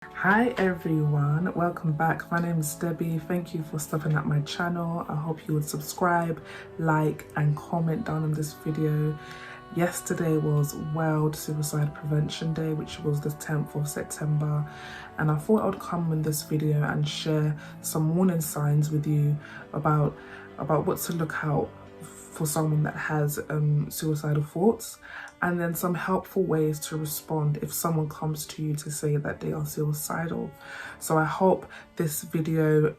Hi everyone, welcome back. My name is Debbie. Thank you for stopping at my channel. I hope you would subscribe, like and comment down on this video. Yesterday was World Suicide Prevention Day, which was the 10th of September, and I thought I would come in this video and share some warning signs with you about what to look out for someone that has suicidal thoughts, and then some helpful ways to respond if someone comes to you to say that they are suicidal. So I hope this video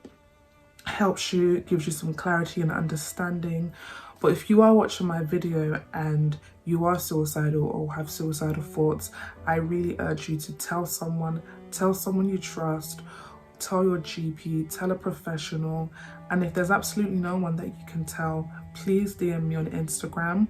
helps you, gives you some clarity and understanding. But if you are watching my video and you are suicidal or have suicidal thoughts, I really urge you to tell someone you trust, tell your GP, tell a professional, and if there's absolutely no one that you can tell, please DM me on Instagram.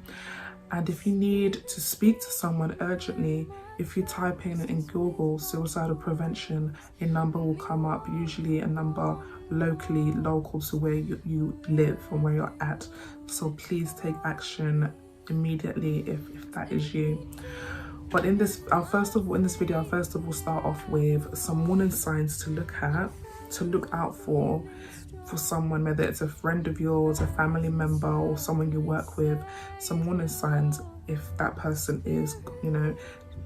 And if you need to speak to someone urgently, if you type in Google suicidal prevention, a number will come up, usually a number local to where you live and where you're at. So please take action immediately if that is you. But in this, I'll first of all start off with some warning signs to look out for someone, whether it's a friend of yours, a family member, or someone you work with. Some warning signs if that person is,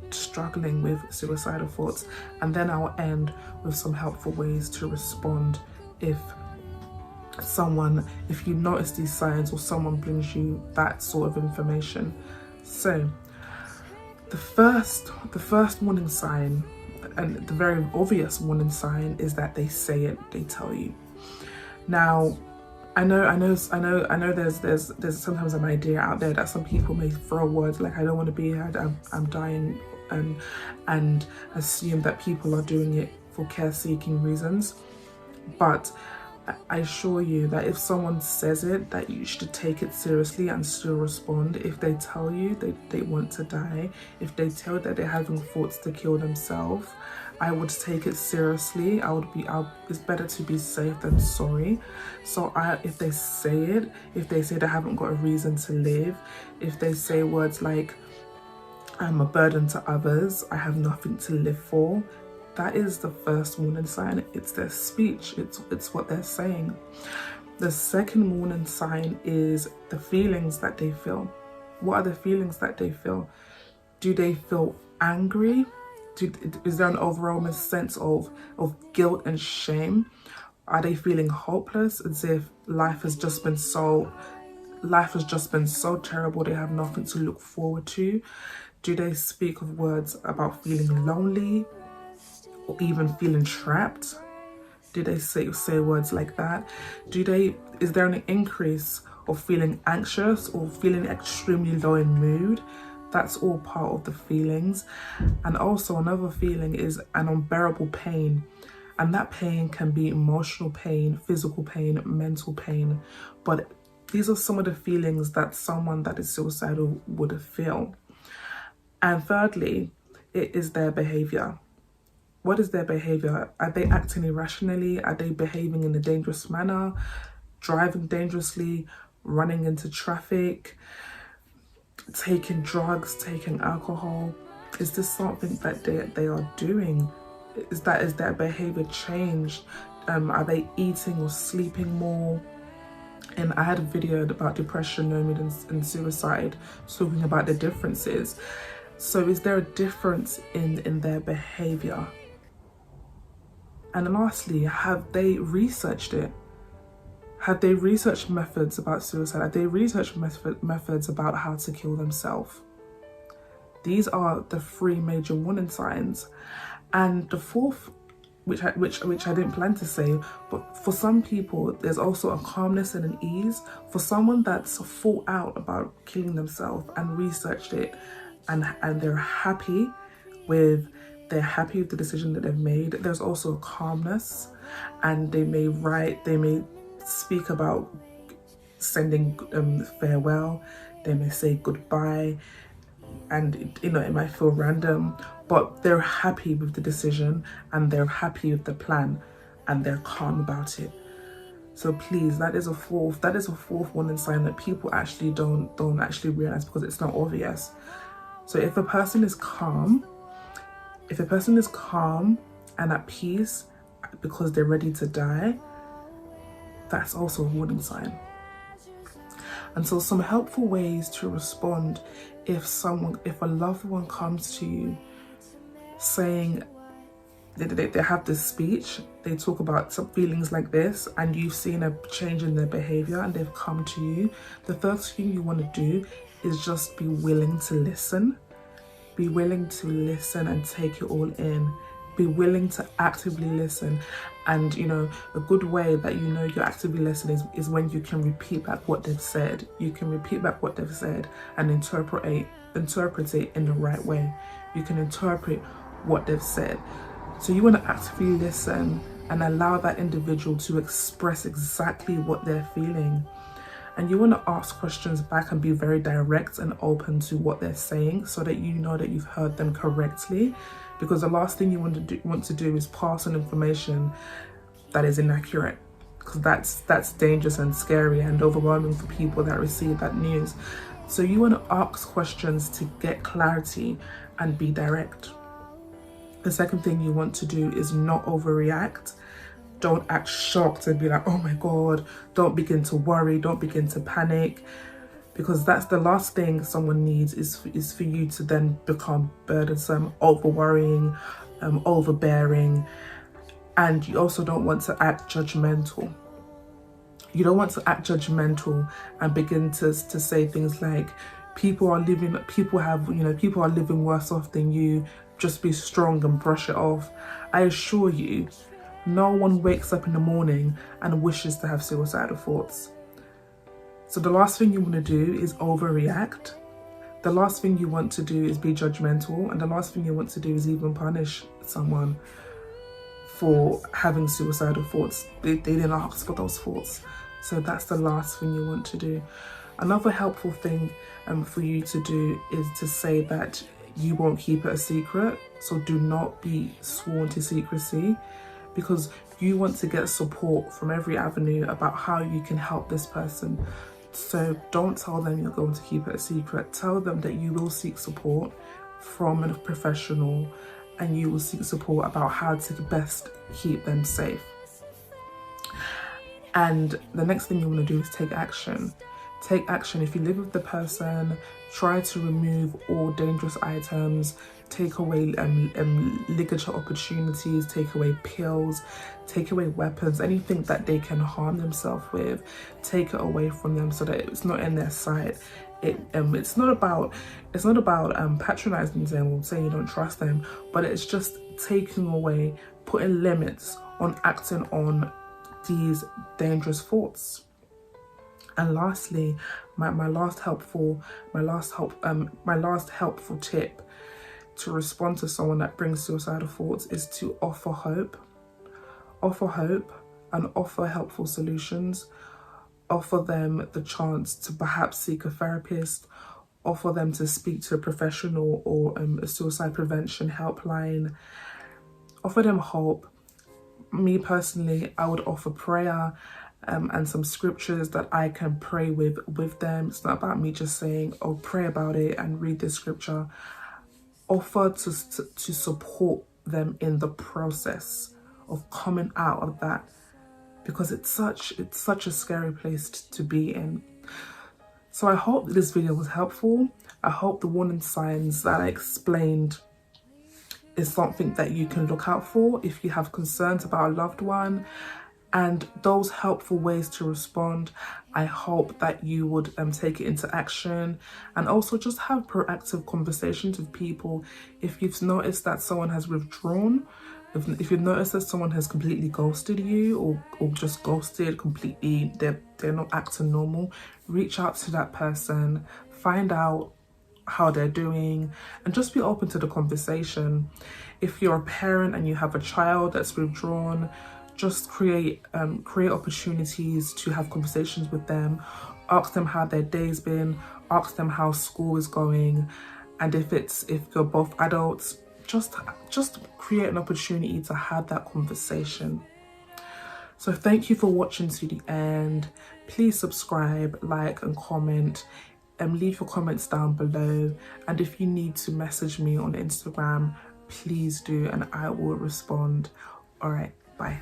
struggling with suicidal thoughts. And then I'll end with some helpful ways to respond if you notice these signs or someone brings you that sort of information. So the first warning sign, and the very obvious warning sign, is that they say it, they tell you. Now, I know there's sometimes an idea out there that some people may throw words like, I don't want to be here, I'm dying, and assume that people are doing it for care-seeking reasons. But I assure you that if someone says it, that you should take it seriously and still respond. If they tell you they want to die, if they tell you that they're having thoughts to kill themselves, I would take it seriously. It's better to be safe than sorry. So if they say it, if they say they haven't got a reason to live, if they say words like, I'm a burden to others, I have nothing to live for, that is the first warning sign. It's their speech, it's what they're saying. The second warning sign is the feelings that they feel. What are the feelings that they feel? Do they feel angry? Is there an overwhelming sense of guilt and shame? Are they feeling hopeless, as if life has just been so terrible, they have nothing to look forward to? Do they speak of words about feeling lonely or even feeling trapped? Do they say words like that? Is there an increase of feeling anxious or feeling extremely low in mood? That's all part of the feelings. And also another feeling is an unbearable pain. And that pain can be emotional pain, physical pain, mental pain. But these are some of the feelings that someone that is suicidal would feel. And thirdly, it is their behavior. What is their behavior? Are they acting irrationally? Are they behaving in a dangerous manner? Driving dangerously? Running into traffic? Taking drugs, taking alcohol? Is this something that they are doing? Is their behavior changed? Are they eating or sleeping more? And I had a video about depression, loneliness and suicide, talking about the differences. So is there a difference in their behavior? And lastly, have they researched it? Have they researched methods about suicide? Have they researched methods about how to kill themselves? These are the three major warning signs. And the fourth, which I didn't plan to say, but for some people, there's also a calmness and an ease. For someone that's thought out about killing themselves and researched it, and they're happy with the decision that they've made, there's also a calmness, and they may speak about sending farewell, they may say goodbye, and it might feel random, but they're happy with the decision and they're happy with the plan and they're calm about it. So please, that is a fourth warning sign that people actually don't actually realize because it's not obvious. So if a person is calm and at peace because they're ready to die, that's also a warning sign. And so some helpful ways to respond if a loved one comes to you saying they have this speech, they talk about some feelings like this, and you've seen a change in their behavior and they've come to you, the first thing you want to do is just be willing to listen. Be willing to listen and take it all in. Be willing to actively listen. And a good way that you're actively listening is when you can repeat back what they've said. You can repeat back what they've said and interpret it in the right way. You can interpret what they've said. So you want to actively listen and allow that individual to express exactly what they're feeling. And you want to ask questions back and be very direct and open to what they're saying so that you know that you've heard them correctly. Because the last thing you want to do is pass on information that is inaccurate, because that's dangerous and scary and overwhelming for people that receive that news. So you want to ask questions to get clarity and be direct. The second thing you want to do is not overreact. Don't act shocked and be like, oh my God. Don't begin to worry. Don't begin to panic. Because that's the last thing someone needs is for you to then become burdensome, over-worrying, overbearing. And you also don't want to act judgmental. You don't want to act judgmental and begin to say things like, people are living worse off than you. Just be strong and brush it off. I assure you, no one wakes up in the morning and wishes to have suicidal thoughts. So the last thing you want to do is overreact. The last thing you want to do is be judgmental. And the last thing you want to do is even punish someone for having suicidal thoughts. They didn't ask for those thoughts. So that's the last thing you want to do. Another helpful thing for you to do is to say that you won't keep it a secret. So do not be sworn to secrecy, because you want to get support from every avenue about how you can help this person. So don't tell them you're going to keep it a secret. Tell them that you will seek support from a professional and you will seek support about how to best keep them safe. And the next thing you want to do is take action. Take action. If you live with the person, try to remove all dangerous items, take away ligature opportunities, take away pills, take away weapons, anything that they can harm themselves with, take it away from them so that it's not in their sight. It's not about patronizing them or saying you don't trust them, but it's just taking away, putting limits on acting on these dangerous thoughts. And lastly, my last helpful tip to respond to someone that brings suicidal thoughts is to offer hope. Offer hope and offer helpful solutions. Offer them the chance to perhaps seek a therapist. Offer them to speak to a professional or a suicide prevention helpline. Offer them hope. Me personally, I would offer prayer and some scriptures that I can pray with them. It's not about me just saying, oh, pray about it and read this scripture. Offer to support them in the process of coming out of that, because it's such a scary place to be in. So I hope this video was helpful. I hope the warning signs that I explained is something that you can look out for if you have concerns about a loved one. And those helpful ways to respond, I hope that you would take it into action, and also just have proactive conversations with people. If you've noticed that someone has withdrawn, if you've noticed that someone has completely ghosted you or just ghosted completely, they're not acting normal, reach out to that person, find out how they're doing, and just be open to the conversation. If you're a parent and you have a child that's withdrawn, just create opportunities to have conversations with them. Ask them how their day's been, ask them how school is going, and if you're both adults, just create an opportunity to have that conversation. So thank you for watching to the end. Please subscribe, like and comment, and leave your comments down below. And if you need to message me on Instagram, please do, and I will respond. All right, bye.